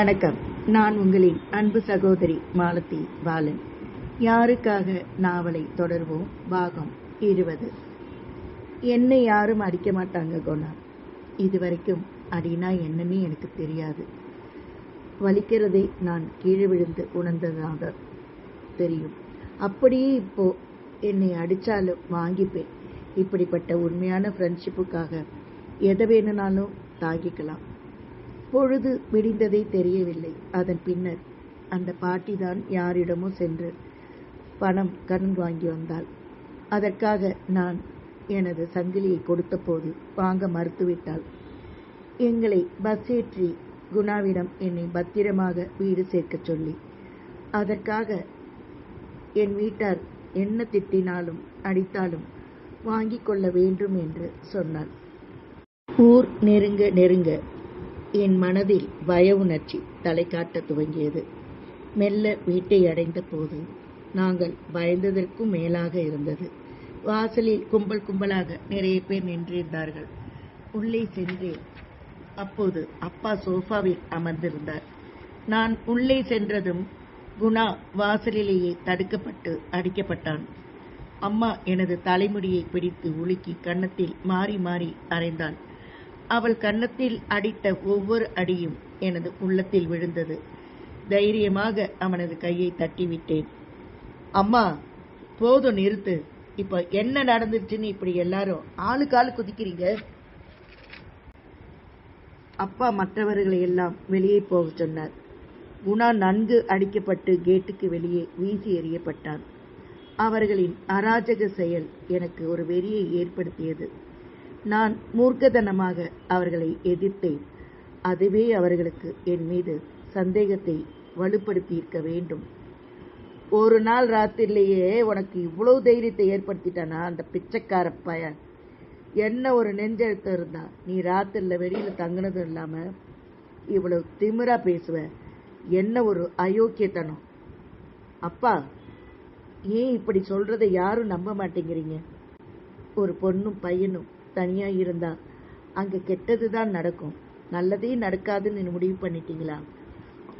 வணக்கம். நான் உங்களின் அன்பு சகோதரி மாலதி பாலன். யாருக்காக நாவலை தொடர்வோம். பாகம் 20. என்னை யாரும் அடிக்க மாட்டாங்க குணா. இதுவரைக்கும் அடினா என்னன்னு எனக்கு தெரியாது. வலிக்கிறதை நான் கீழே விழுந்து உணர்ந்ததாக தெரியும். அப்படியே இப்போ என்னை அடித்தாலும் வாங்கிப்பேன். இப்படிப்பட்ட உண்மையான ஃப்ரெண்ட்ஷிப்புக்காக எதை வேணுனாலும் தாங்கிக்கலாம். பொழுது விடிந்ததே தெரியவில்லை. அதன் பின்னர் அந்த பாட்டிதான் யாரிடமோ சென்று பணம் கடன் வாங்கி வந்தாள். அதற்காக நான் எனது சங்கிலியை கொடுத்தபோது வாங்க மறுத்துவிட்டாள். எங்களை பஸ் ஏற்றி குணாவிடம் என்னை பத்திரமாக வீடு சேர்க்க சொல்லி, அதற்காக என் வீட்டார் என்ன திட்டினாலும் அடித்தாலும் வாங்கிக் கொள்ள வேண்டும் என்று சொன்னாள். ஊர் நெருங்க நெருங்க என் மனதில் பய உணர்ச்சி தலை காட்ட துவங்கியது. மெல்ல வீட்டை அடைந்த போது நாங்கள் பயந்ததற்கும் மேலாக இருந்தது. வாசலில் கும்பல் கும்பலாக நிறைய பேர் நின்றிருந்தார்கள். உள்ளே சென்றேன். அப்போது அப்பா சோஃபாவில் அமர்ந்திருந்தார். நான் உள்ளே சென்றதும் குணா வாசலிலேயே தடுக்கப்பட்டு அடிக்கப்பட்டான். அம்மா எனது தலைமுடியை பிடித்து உலுக்கி கன்னத்தில் மாறி மாறி அறைந்தாள். அவள் கன்னத்தில் அடித்த ஒவ்வொரு அடியும் எனது உள்ளத்தில் விழுந்தது. தைரியமாக அவனது கையை தட்டிவிட்டேன். அம்மா, போதும், நிறுத்து. இப்ப என்ன நடந்துச்சுன்னு இப்படி எல்லாரும் ஆளுக்காலு குதிக்கிறீங்க? அப்பா மற்றவர்களை எல்லாம் வெளியே போக சொன்னார். குணா நன்கு அடிக்கப்பட்டு கேட்டுக்கு வெளியே வீசி எறியப்பட்டான். அவர்களின் அராஜக செயல் எனக்கு ஒரு வெறியை ஏற்படுத்தியது. நான் மூர்க்கத்தனமாக அவர்களை எதிர்த்தேன். அதுவே அவர்களுக்கு என் மீது சந்தேகத்தை வலுப்படுத்தியிருக்க வேண்டும். ஒரு நாள் ராத்திரிலேயே உனக்கு இவ்வளவு தைரியத்தை ஏற்படுத்திட்டானா அந்த பிச்சைக்கார பையன்? என்ன ஒரு நெஞ்செழுத்தம் இருந்தா நீ ராத்திரில வெளியில தங்கினதும் இல்லாம இவ்வளவு திமிரா பேசுவ? என்ன ஒரு அயோக்கியத்தனம்! அப்பா, ஏன் இப்படி சொல்றதை யாரும் நம்ப மாட்டேங்கிறீங்க? ஒரு பொண்ணும் பையனும் தனியா இருந்தா அங்க கெட்டதுதான் நடக்கும், நல்லதே நடக்காதுன்னு முடிவு பண்ணிட்டீங்களா?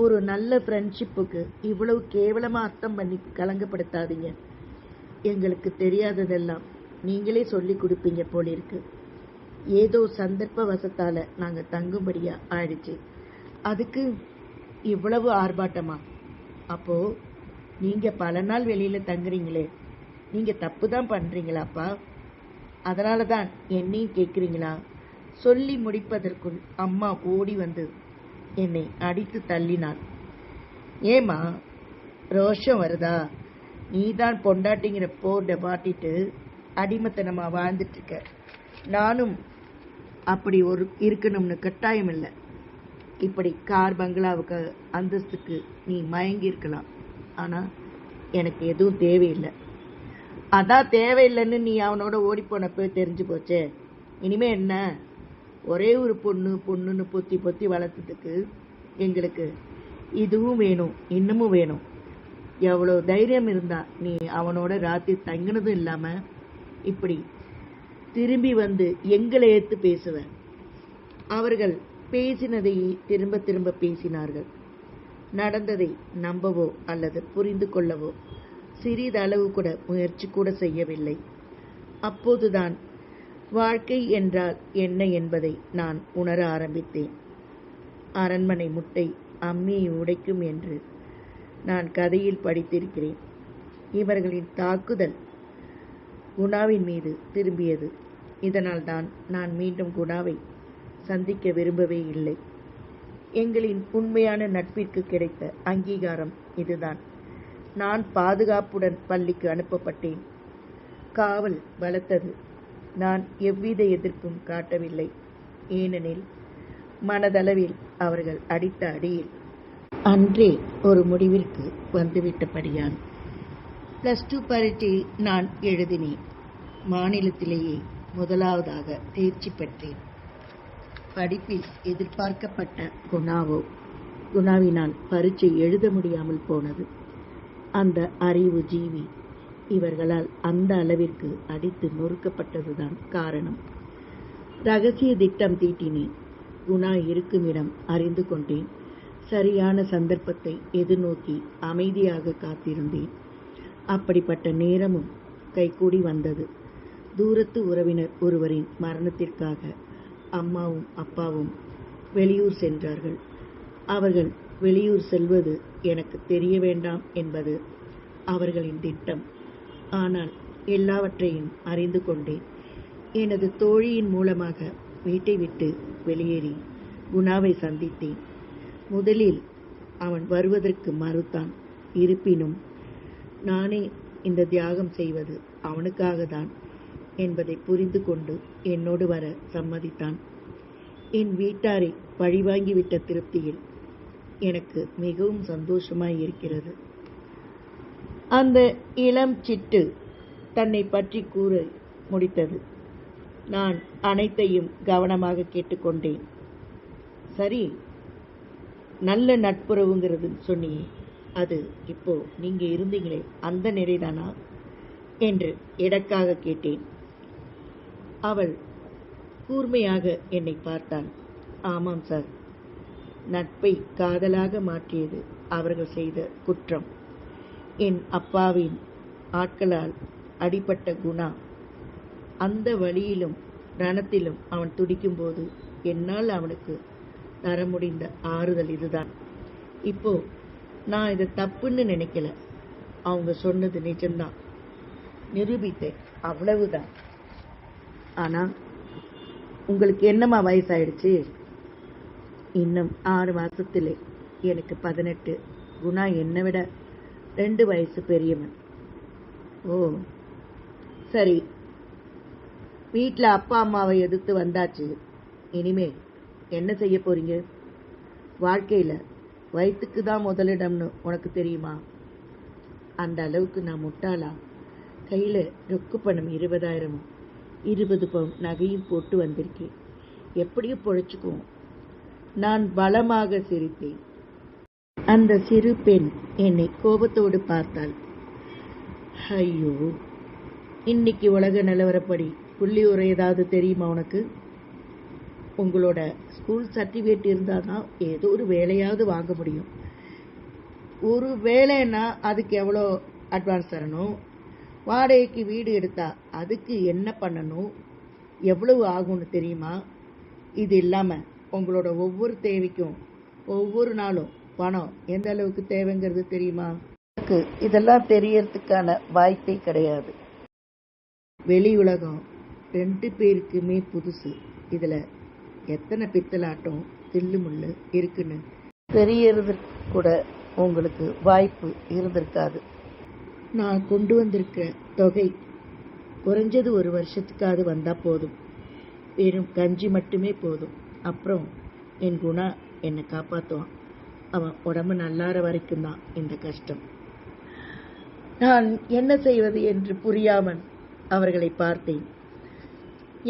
ஒரு நல்ல ஃப்ரெண்ட்ஷிப்புக்கு இவ்வளவு கேவலமா அர்த்தம் பண்ணி கலங்கப்படுத்தாதீங்க. எங்களுக்கு தெரியாததெல்லாம் நீங்களே சொல்லி கொடுப்பீங்க போலிருக்கு. ஏதோ சந்தர்ப்ப வசத்தால நாங்க தங்கும்படியா ஆயிடுச்சு. அதுக்கு இவ்வளவு ஆர்ப்பாட்டமா? அப்போ நீங்க பல நாள் வெளியில தங்குறீங்களே, நீங்க தப்பு தான் பண்றீங்களாப்பா? அதனால தான் என்னையும் கேட்குறீங்களா? சொல்லி முடிப்பதற்குள் அம்மா ஓடி வந்து என்னை அடித்து தள்ளினாள். ஏமா, ரோஷம் வருதா? நீதான் பொண்டாட்டிங்கிற போர்டை மாட்டிட்டு அடிமத்தனமா வாழ்ந்துட்டு இருக்க. நானும் அப்படி ஒரு இருக்கணும்னு கட்டாயம் இல்லை. இப்படி கார் பங்களாவுக்கு அந்தஸ்துக்கு நீ மயங்கி இருக்கலாம். ஆனா எனக்கு எதுவும் தேவையில்லை. அதான் தேவையில்லைன்னு நீ அவனோட ஓடி போனப்போ தெரிஞ்சு போச்சே. இனிமே என்ன? ஒரே ஒரு பொண்ணுன்னு பொத்தி பொத்தி வளர்த்ததுக்கு எங்களுக்கு இதுவும் வேணும், இன்னமும் வேணும். எவ்வளோ தைரியம் இருந்தா நீ அவனோட ராத்திரி தங்கினதும் இல்லாம இப்படி திரும்பி வந்து எங்களை ஏத்து பேசுவ? அவர்கள் பேசினதை திரும்ப திரும்ப பேசினார்கள். நடந்ததை நம்பவோ அல்லது புரிந்து கொள்ளவோ சிறிதளவு கூட முயற்சி கூட செய்யவில்லை. அப்போதுதான் வாழ்க்கை என்றால் என்ன என்பதை நான் உணர ஆரம்பித்தேன். அரண்மனை முட்டை அம்மியை உடைக்கும் என்று நான் கதையில் படித்திருக்கிறேன். இவர்களின் தாக்குதல் குணாவின் மீது திரும்பியது. இதனால் தான் நான் மீண்டும் குணாவை சந்திக்க விரும்பவே இல்லை. எங்களின் உண்மையான நட்பிற்கு கிடைத்த அங்கீகாரம் இதுதான். நான் பாதுகாப்புடன் பள்ளிக்கு அனுப்பப்பட்டேன். காவல் பலத்தது. நான் எவ்வித எதிர்ப்பும் காட்டவில்லை. ஏனெனில் மனதளவில் அவர்கள் அடித்த அடியில் அன்றே ஒரு முடிவிற்கு வந்துவிட்டபடியான். +2 பரீட்சை நான் எழுதினேன். மாநிலத்திலேயே முதலாவதாக தேர்ச்சி பெற்றேன். படிப்பில் எதிர்பார்க்கப்பட்ட குணாவினால் பரீட்சை எழுத முடியாமல் போனது. அந்த அறிவு ஜீவி இவர்களால் அந்த அளவிற்கு அடித்து நொறுக்கப்பட்டதுதான் காரணம். ரகசிய திட்டம் தீட்டினேன். குணா இருக்கும் இடம் அறிந்து கொண்டேன். சரியான சந்தர்ப்பத்தை எதிர்நோக்கி அமைதியாக காத்திருந்தேன். அப்படிப்பட்ட நேரமும் கைகூடி வந்தது. தூரத்து உறவினர் ஒருவரின் மரணத்திற்காக அம்மாவும் அப்பாவும் வெளியூர் சென்றார்கள். அவர்கள் வெளியூர் செல்வது எனக்கு தெரிய வேண்டாம் என்பது அவர்களின் திட்டம். ஆனால் எல்லாவற்றையும் அறிந்து கொண்டேன். எனது தோழியின் மூலமாக வீட்டை விட்டு வெளியேறி குணாவை சந்தித்தேன். முதலில் அவன் வருவதற்கு மறுத்தான். இருப்பினும் நானே இந்த தியாகம் செய்வது அவனுக்காக தான் என்பதை புரிந்து கொண்டு என்னோடு வர சம்மதித்தான். என் வீட்டாரை பழிவாங்கிவிட்ட திருப்தியில் எனக்கு மிகவும் சந்தோஷமாய் இருக்கிறது. அந்த இளம் சிட்டு தன்னை பற்றி கூற முடித்தது. நான் அனைத்தையும் கவனமாக கேட்டுக்கொண்டேன். சரி, நல்ல நட்புறவுங்கிறது சொன்னியே, அது இப்போ நீங்க இருந்தீங்களே அந்த நிலைதானா என்று எதற்காக கேட்டேன். அவள் கூர்மையாக என்னை பார்த்தாள். ஆமாம் சார், நட்பை காதலாக மாற்றியது அவர்கள் செய்த குற்றம். என் அப்பாவின் ஆட்களால் அடிபட்ட குணா அந்த வழியிலும் ரணத்திலும் அவன் துடிக்கும்போது என்னால் அவனுக்கு தர முடிந்த ஆறுதல் இதுதான். இப்போ நான் இதை தப்புன்னு நினைக்கல. அவங்க சொன்னது நிஜம்தான், நிரூபித்தேன், அவ்வளவுதான். ஆனா உங்களுக்கு என்னம்மா வயசாயிடுச்சு? இன்னும் 6 மாசத்திலே எனக்கு 18. குணா என்னை விட 2 வயசு பெரியவன். ஓ சரி, வீட்டில் அப்பா அம்மாவை எதிர்த்து வந்தாச்சு. இனிமே என்ன செய்ய போறீங்க? வாழ்க்கையில் வயிற்றுக்கு தான் முதலிடம்னு உனக்கு தெரியுமா? அந்த அளவுக்கு நான் முட்டாளா? கையில் ரொக்கு பணம் 20,000 20 பவுன் நகையும் போட்டு வந்திருக்கேன். எப்படியும் பொழைச்சுக்குவோம். நான் பலமாக சிரித்தேன். அந்த சிறு பெண் என்னை கோபத்தோடு பார்த்தாள். ஐயோ, இன்னைக்கு உலக நிலவரப்படி புள்ளி உரை ஏதாவது தெரியுமா உனக்கு? உங்களோட ஸ்கூல் சர்டிஃபிகேட் இருந்தால் தான் ஏதோ ஒரு வேலையாவது வாங்க முடியும். ஒரு வேலைன்னா அதுக்கு எவ்வளோ அட்வான்ஸ் தரணும்? வாடகைக்கு வீடு எடுத்தா அதுக்கு என்ன பண்ணணும்? எவ்வளவு ஆகும்னு தெரியுமா? இது இல்லாமல் உங்களோட ஒவ்வொரு தேவைக்கும் ஒவ்வொரு நாளும் பணம் எந்த அளவுக்கு தேவைங்கிறது தெரியுமா? எனக்கு இதெல்லாம் தெரியறதுக்கான வாய்ப்பே கிடையாது. வெளி உலகம் 2 பேருக்குமே புதுசு. இதில் எத்தனை பித்தலாட்டம் தில்லு முள்ளு இருக்குன்னு தெரியறதுக்கு கூட உங்களுக்கு வாய்ப்பு இருந்திருக்காது. நான் கொண்டு வந்திருக்க தொகை குறைஞ்சது 1 வருஷத்துக்காவது வந்தால் போதும். வெறும் கஞ்சி மட்டுமே போதும். அப்புறம் என் குணா என்னை காப்பாற்றுவான். அவன் உடம்பு நல்லாற வரைக்கும் தான் இந்த கஷ்டம். நான் என்ன செய்வது என்று புரியாமல் அவர்களை பார்த்தேன்.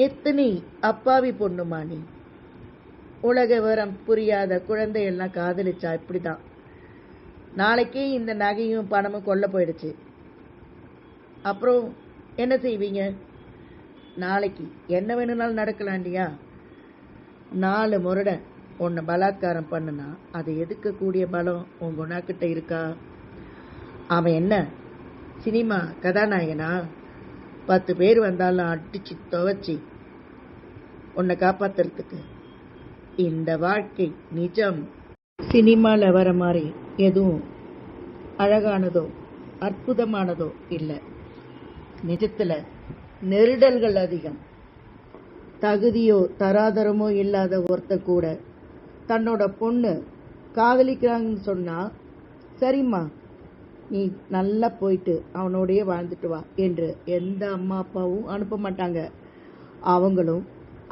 எத்தனை அப்பாவி பொண்ணுமா நீ? உலக விவரம் புரியாத குழந்தையெல்லாம் காதலிச்சா இப்படிதான். நாளைக்கே இந்த நகையும் பணமும் கொள்ள போயிடுச்சு. அப்புறம் என்ன செய்வீங்க? நாளைக்கு என்ன வேணும்னாலும் நடக்கலாம் இல்லையா? 4 முறை உன்னை பலாத்காரம் பண்ணுனா அதை எதுக்கக்கூடிய பலம் உன் குணாக்கிட்ட இருக்கா? அவன் என்ன சினிமா கதாநாயகனா? 10 பேர் வந்தாலும் அடிச்சு துவச்சி உன்னை காப்பாத்துறதுக்கு. இந்த வாழ்க்கை நிஜம். சினிமாவில் வர மாதிரி எதுவும் அழகானதோ அற்புதமானதோ இல்லை. நிஜத்தில் நெருடல்கள் அதிகம். தகுதியோ தராதரமோ இல்லாத ஒருத்த கூட தன்னோட பொண்ணு காதலிக்கிறாங்கன்னு சொன்னா, சரிம்மா நீ நல்லா போயிட்டு அவனோடையே வாழ்ந்துட்டு வா என்று எந்த அம்மா அப்பாவும் அனுப்ப மாட்டாங்க. அவங்களும்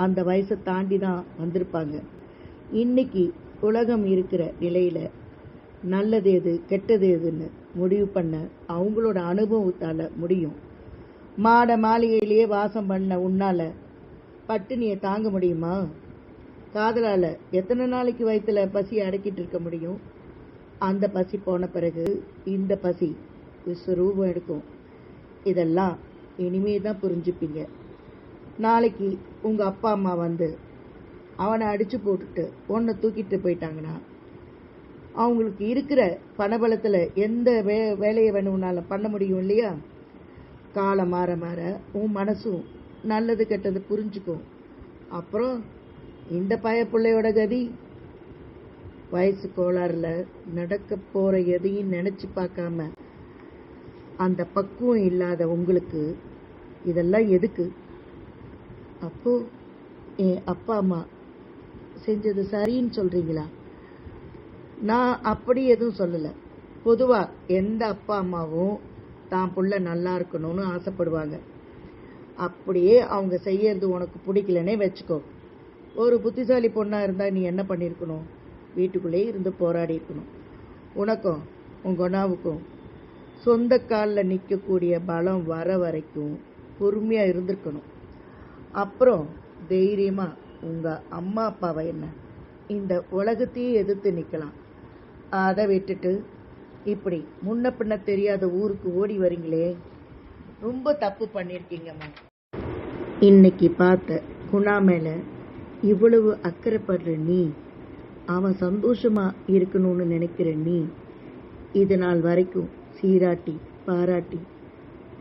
அந்த வயசை தாண்டி தான் வந்திருப்பாங்க. இன்னைக்கு உலகம் இருக்கிற நிலையில நல்லது எது கெட்டது எதுன்னு முடிவு பண்ண அவங்களோட அனுபவத்தால முடியும். மாட மாளிகையிலேயே வாசம் பண்ண உன்னால பட்டினியை தாங்க முடியுமா? காதலால எத்தனை நாளைக்கு வயிற்றுல பசியை அடக்கிட்டு இருக்க முடியும்? அந்த பசி போன பிறகு இந்த பசி விஸ்வரூபம் எடுக்கும். இதெல்லாம் இனிமே தான் புரிஞ்சுப்பீங்க. நாளைக்கு உங்க அப்பா அம்மா வந்து அவனை அடிச்சு போட்டுட்டு உன்னை தூக்கிட்டு போயிட்டாங்கன்னா அவங்களுக்கு இருக்கிற பணபலத்தில் எந்த வேலையை வேணும்னாலும் பண்ண முடியும் இல்லையா? காலம் மாற மாற உன் மனசும் நல்லது கெட்டது புரிஞ்சுக்கும். அப்புறம் இந்த பிள்ளையோட கதி, வயசு கோளாறுல நடக்க போற எதையும் நினைச்சு பார்க்காம அந்த பக்குவம் இல்லாத உங்களுக்கு இதெல்லாம் எதுக்கு? அப்போ என் அப்பா அம்மா செஞ்சது சரின்னு சொல்றீங்களா? நான் அப்படி எதுவும் சொல்லலை. பொதுவா எந்த அப்பா அம்மாவும் தான் புள்ள நல்லா இருக்கணும்னு ஆசைப்படுவாங்க. அப்படியே அவங்க செய்யறது உனக்கு பிடிக்கலன்னே வச்சுக்கோ. ஒரு புத்திசாலி பொண்ணா இருந்தா நீ என்ன பண்ணிருக்கணும்? வீட்டுக்குள்ளே இருந்து போராடி இருக்கணும். உனக்கும் உங்க அண்ணாவுக்கும் சொந்த காலில் நிற்கக்கூடிய பலம் வர வரைக்கும் பொறுமையா இருந்திருக்கணும். அப்புறம் தைரியமா உங்க அம்மா அப்பாவை என்ன இந்த உலகத்தையே எதிர்த்து நிற்கலாம். அதை விட்டுட்டு இப்படி முன்ன பின்ன தெரியாத ஊருக்கு ஓடி வரீங்களே, ரொம்ப தப்பு பண்ணிருக்கீங்கம்மா. இன்னைக்கு பார்த்த குணா மேல இவ்வளவு அக்கறைப்படுற நீ, அவன் சந்தோஷமா இருக்கணும்னு நினைக்கிற நீ, இது நாள் வரைக்கும் சீராட்டி பாராட்டி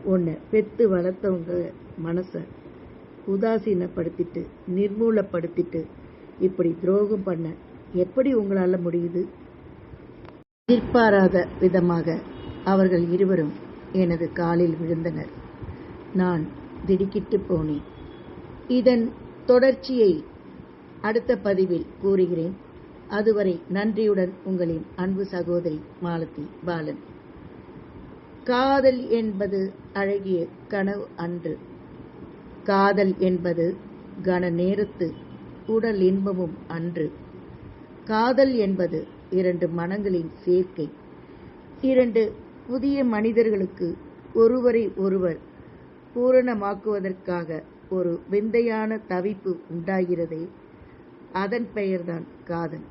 உன்னை பெத்து வளர்த்தவங்க மனசை உதாசீனப்படுத்திட்டு நிர்மூலப்படுத்திட்டு இப்படி துரோகம் பண்ண எப்படி உங்களால முடியுது? எதிர்பாராத விதமாக அவர்கள் இருவரும் எனது காலில் விழுந்தனர். நான் திடுக்கிட்டு போனேன். இதன் தொடர்ச்சியை அடுத்த பதிவில் கூறுகிறேன். அதுவரை நன்றியுடன் உங்களின் அன்பு சகோதரி மாலதி பாலன். காதல் என்பது அழகிய கனவு அன்று. காதல் என்பது கன நேரத்து உடல் இன்பமும் அன்று. காதல் என்பது இரண்டு மனங்களின் சேர்க்கை. இரண்டு புதிய மனிதர்களுக்கு ஒருவரை ஒருவர் பூரணமாக்குவதற்காக ஒரு விந்தையான தவிப்பு உண்டாகிறதே, அதன் பெயர்தான் காதல்.